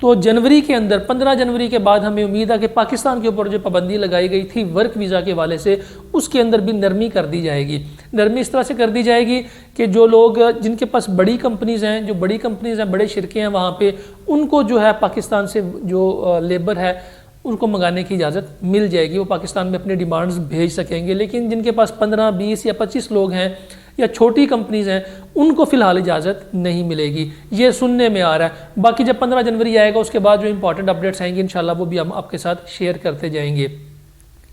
تو جنوری کے اندر 15 جنوری کے بعد ہمیں امید ہے کہ پاکستان کے اوپر جو پابندی لگائی گئی تھی ورک ویزا کے حوالے سے اس کے اندر بھی نرمی کر دی جائے گی. نرمی اس طرح سے کر دی جائے گی کہ جو لوگ جن کے پاس بڑی کمپنیز ہیں، جو بڑی کمپنیز ہیں، بڑے شرکے ہیں وہاں پہ، ان کو جو ہے پاکستان سے جو لیبر ہے ان کو منگانے کی اجازت مل جائے گی، وہ پاکستان میں اپنے ڈیمانڈز بھیج سکیں گے. لیکن جن کے پاس 15 20 یا 25 لوگ ہیں یا چھوٹی کمپنیز ہیں ان کو فی الحال اجازت نہیں ملے گی. یہ سننے میں آ رہا ہے. باقی جب 15 جنوری آئے گا اس کے بعد جو امپورٹنٹ اپڈیٹس آئیں گے انشاءاللہ وہ بھی ہم آپ کے ساتھ شیئر کرتے جائیں گے.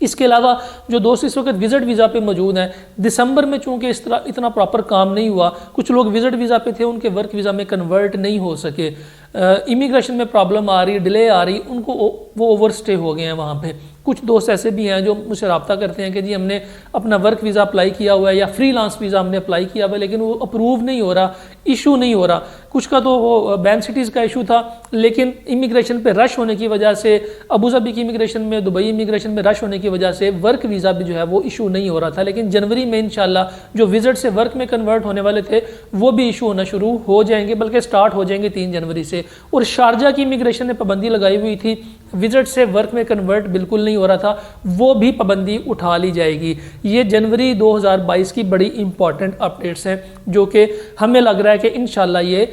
اس کے علاوہ جو دوست اس وقت وزٹ ویزا پہ موجود ہیں، دسمبر میں چونکہ اس طرح اتنا پراپر کام نہیں ہوا، کچھ لوگ وزٹ ویزا پہ تھے، ان کے ورک ویزا میں کنورٹ نہیں ہو سکے، امیگریشن میں پرابلم آ رہی، ڈیلے آ رہی، ان کو وہ اوور سٹے ہو گئے ہیں وہاں پہ. کچھ دوست ایسے بھی ہیں جو مجھ سے رابطہ کرتے ہیں کہ جی ہم نے اپنا ورک ویزا اپلائی کیا ہوا ہے یا فری لانس ویزا ہم نے اپلائی کیا ہوا ہے لیکن وہ اپروو نہیں ہو رہا، ایشو نہیں ہو رہا. کچھ کا تو وہ بین سٹیز کا ایشو تھا لیکن امیگریشن پہ رش ہونے کی وجہ سے، ابوظہبی کی امیگریشن میں، دبئی امیگریشن میں رش ہونے کی وجہ سے ورک ویزا بھی جو ہے وہ ایشو نہیں ہو رہا تھا. لیکن جنوری میں انشاءاللہ جو وزٹ سے ورک میں کنورٹ ہونے والے تھے وہ بھی ایشو ہونا شروع ہو جائیں گے، بلکہ سٹارٹ ہو جائیں گے 3 جنوری سے. اور شارجہ کی امیگریشن نے پابندی لگائی ہوئی تھی، وزٹ سے ورک میں کنورٹ بالکل نہیں ہو رہا تھا، وہ بھی پابندی اٹھا لی جائے گی. یہ جنوری 2022 کی بڑی امپورٹنٹ اپڈیٹس ہیں جو کہ ہمیں لگ رہا ہے کہ انشاءاللہ یہ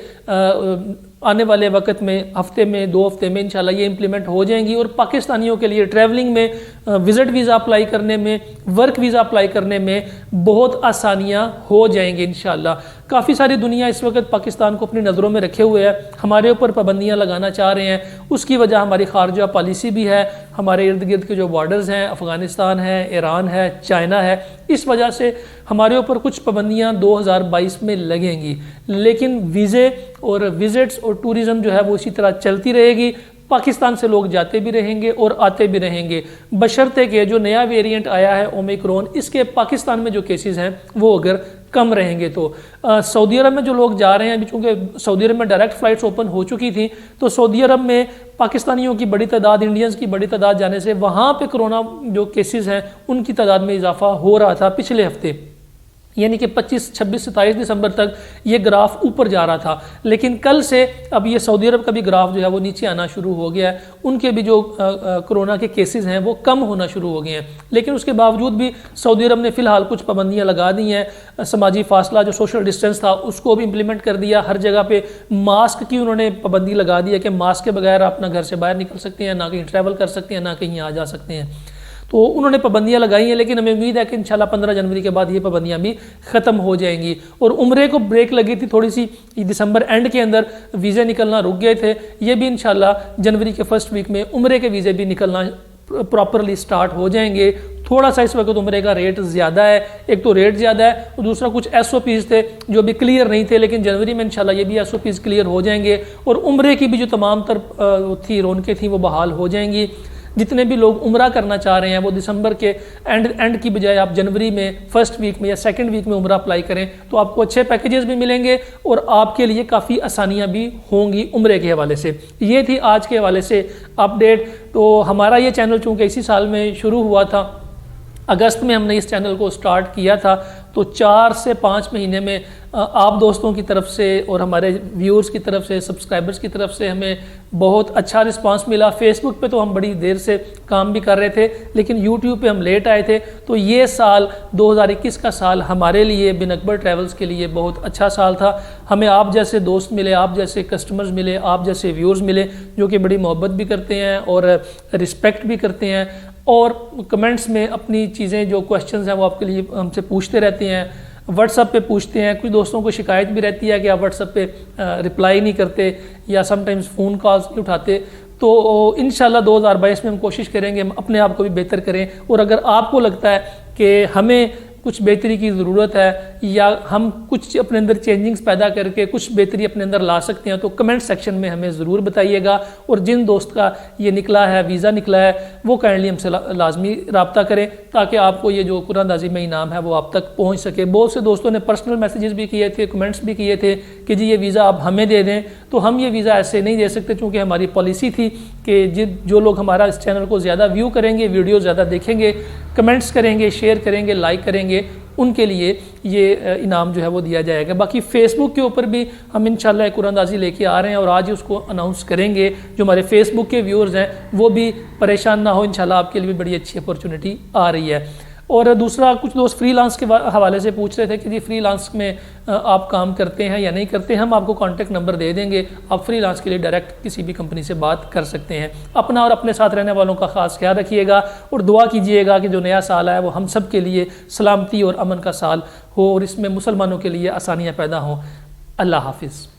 آنے والے وقت میں، ہفتے میں 2 ہفتے میں انشاءاللہ یہ امپلیمنٹ ہو جائیں گی. اور پاکستانیوں کے لیے ٹریولنگ میں، وزٹ ویزا اپلائی کرنے میں، ورک ویزا اپلائی کرنے میں بہت آسانیاں ہو جائیں گی انشاءاللہ. کافی ساری دنیا اس وقت پاکستان کو اپنی نظروں میں رکھے ہوئے ہے، ہمارے اوپر پابندیاں لگانا چاہ رہے ہیں. اس کی وجہ ہماری خارجہ پالیسی بھی ہے، ہمارے ارد گرد کے جو بارڈرز ہیں، افغانستان ہے، ایران ہے، چائنا ہے، اس وجہ سے ہمارے اوپر کچھ پابندیاں 2022 میں لگیں گی. لیکن ویزے اور وزٹس اور ٹورزم جو ہے وہ اسی طرح چلتی رہے گی. پاکستان سے لوگ جاتے بھی رہیں گے اور آتے بھی رہیں گے، بشرطے کہ جو نیا ویریئنٹ آیا ہے اومیکرون، اس کے پاکستان میں جو کیسز ہیں وہ اگر کم رہیں گے تو. سعودی عرب میں جو لوگ جا رہے ہیں ابھی، چونکہ سعودی عرب میں ڈائریکٹ فلائٹس اوپن ہو چکی تھیں تو سعودی عرب میں پاکستانیوں کی بڑی تعداد، انڈینز کی بڑی تعداد جانے سے وہاں پہ کرونا جو کیسز ہیں ان کی تعداد میں اضافہ ہو رہا تھا پچھلے ہفتے، یعنی کہ 25 26 27 دسمبر تک یہ گراف اوپر جا رہا تھا. لیکن کل سے اب یہ سعودی عرب کا بھی گراف جو ہے وہ نیچے آنا شروع ہو گیا ہے، ان کے بھی جو کرونا کے کیسز ہیں وہ کم ہونا شروع ہو گئے ہیں. لیکن اس کے باوجود بھی سعودی عرب نے فی الحال کچھ پابندیاں لگا دی ہیں. سماجی فاصلہ جو سوشل ڈسٹینس تھا اس کو بھی امپلیمنٹ کر دیا. ہر جگہ پہ ماسک کی انہوں نے پابندی لگا دی ہے کہ ماسک کے بغیر آپ اپنا گھر سے باہر نکل سکتے ہیں، نہ کہیں ٹریول کر سکتے ہیں، نہ کہیں آ جا سکتے ہیں. تو انہوں نے پابندیاں لگائی ہیں لیکن ہمیں امید ہے کہ انشاءاللہ 15 جنوری کے بعد یہ پابندیاں بھی ختم ہو جائیں گی. اور عمرے کو بریک لگی تھی تھوڑی سی، دسمبر اینڈ کے اندر ویزے نکلنا رک گئے تھے، یہ بھی انشاءاللہ جنوری کے فرسٹ ویک میں عمرے کے ویزے بھی نکلنا پراپرلی سٹارٹ ہو جائیں گے. تھوڑا سا اس وقت عمرے کا ریٹ زیادہ ہے، ایک تو ریٹ زیادہ ہے اور دوسرا کچھ SOPs تھے جو بھی کلیئر نہیں تھے، لیکن جنوری میں انشاءاللہ یہ بھی SOPs کلیئر ہو جائیں گے. اور عمرے کی بھی جو تمام تر تھی رونقیں تھیں وہ بحال ہو جائیں گی. جتنے بھی لوگ عمرہ کرنا چاہ رہے ہیں وہ دسمبر کے اینڈ کی بجائے آپ جنوری میں فرسٹ ویک میں یا سیکنڈ ویک میں عمرہ اپلائی کریں تو آپ کو اچھے پیکیجز بھی ملیں گے اور آپ کے لیے کافی آسانیاں بھی ہوں گی عمرے کے حوالے سے. یہ تھی آج کے حوالے سے اپڈیٹ. تو ہمارا یہ چینل چونکہ اسی سال میں شروع ہوا تھا، اگست میں ہم نے اس چینل کو سٹارٹ کیا تھا، تو 4 سے 5 مہینے میں آپ دوستوں کی طرف سے اور ہمارے ویورز کی طرف سے، سبسکرائبرز کی طرف سے ہمیں بہت اچھا رسپانس ملا. فیس بک پہ تو ہم بڑی دیر سے کام بھی کر رہے تھے لیکن یوٹیوب پہ ہم لیٹ آئے تھے. تو یہ سال 2021 کا سال ہمارے لیے، بن اکبر ٹریولز کے لیے بہت اچھا سال تھا. ہمیں آپ جیسے دوست ملے، آپ جیسے کسٹمرز ملے، آپ جیسے ویورز ملے جو کہ بڑی محبت بھی کرتے ہیں اور رسپیکٹ بھی کرتے ہیں اور کمنٹس میں اپنی چیزیں جو کوشچنز ہیں وہ آپ کے لیے ہم سے پوچھتے رہتے ہیں. واٹس ایپ پہ پوچھتے ہیں، کچھ دوستوں کو شکایت بھی رہتی ہے کہ آپ واٹس ایپ پہ رپلائی نہیں کرتے یا سم ٹائمز فون کالز نہیں اٹھاتے. تو انشاءاللہ 2022 میں ہم کوشش کریں گے ہم اپنے آپ کو بھی بہتر کریں. اور اگر آپ کو لگتا ہے کہ ہمیں کچھ بہتری کی ضرورت ہے یا ہم کچھ اپنے اندر چینجنگز پیدا کر کے کچھ بہتری اپنے اندر لا سکتے ہیں تو کمنٹ سیکشن میں ہمیں ضرور بتائیے گا. اور جن دوست کا یہ نکلا ہے، ویزا نکلا ہے، وہ کائنڈلی ہم سے لازمی رابطہ کریں تاکہ آپ کو یہ جو قرآن اندازی میں انعام ہے وہ آپ تک پہنچ سکے. بہت سے دوستوں نے پرسنل میسیجز بھی کیے تھے، کمنٹس بھی کیے تھے کہ جی یہ ویزا آپ ہمیں دے دیں. تو ہم یہ ویزا ایسے نہیں دے سکتے چونکہ ہماری پالیسی تھی کہ جو لوگ ہمارا اس چینل کو زیادہ ویو کریں گے، ویڈیو زیادہ دیکھیں گے، کمنٹس کریں گے، شیئر کریں گے، لائک کریں گے، ان کے لیے یہ انعام جو ہے وہ دیا جائے گا۔ باقی فیس بک کے اوپر بھی ہم انشاءاللہ ایک قرآن اندازی لے کے آ رہے ہیں اور آج ہی اس کو اناؤنس کریں گے۔ جو ہمارے فیس بک کے ویورز ہیں وہ بھی پریشان نہ ہو، انشاءاللہ آپ کے لیے بھی بڑی اچھی اپورچونٹی آ رہی ہے۔ اور دوسرا، کچھ دوست فری لانس کے حوالے سے پوچھ رہے تھے کہ جی فری لانس میں آپ کام کرتے ہیں یا نہیں کرتے ہیں۔ ہم آپ کو کانٹیکٹ نمبر دے دیں گے، آپ فری لانس کے لیے ڈائریکٹ کسی بھی کمپنی سے بات کر سکتے ہیں۔ اپنا اور اپنے ساتھ رہنے والوں کا خاص خیال رکھیے گا اور دعا کیجیے گا کہ جو نیا سال آیا وہ ہم سب کے لیے سلامتی اور امن کا سال ہو اور اس میں مسلمانوں کے لیے آسانیاں پیدا ہوں۔ اللہ حافظ۔